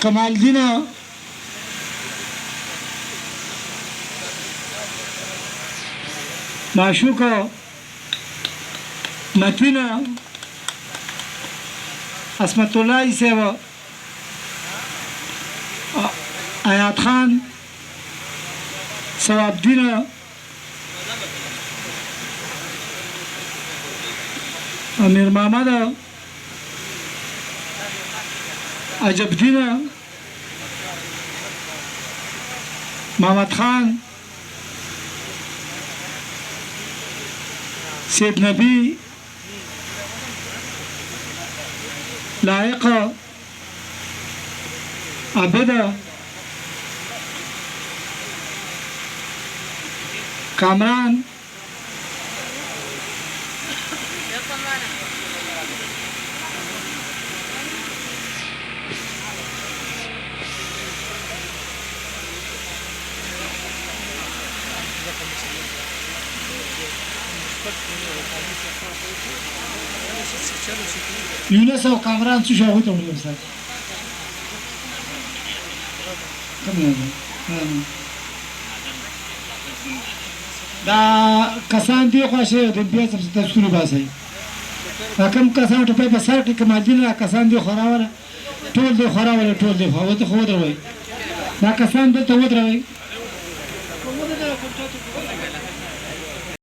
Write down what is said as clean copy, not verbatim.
کمال الدین معشوق متین عصمت الله صاحب آیات خان ثواب الدین امیر محمد عجب الدین محمد خان سید نبی لائق عبد کامران یونس او کامران څه شاو ته ونیول سره دا کسان دی خواشه د بیا څه تفسیر باسي کوم کسان ته په سر کې کمال دین را کسان دی خوراوله ټول دی خوراوله ټول دی خو ته خو دروي دا کسان دلته ودروي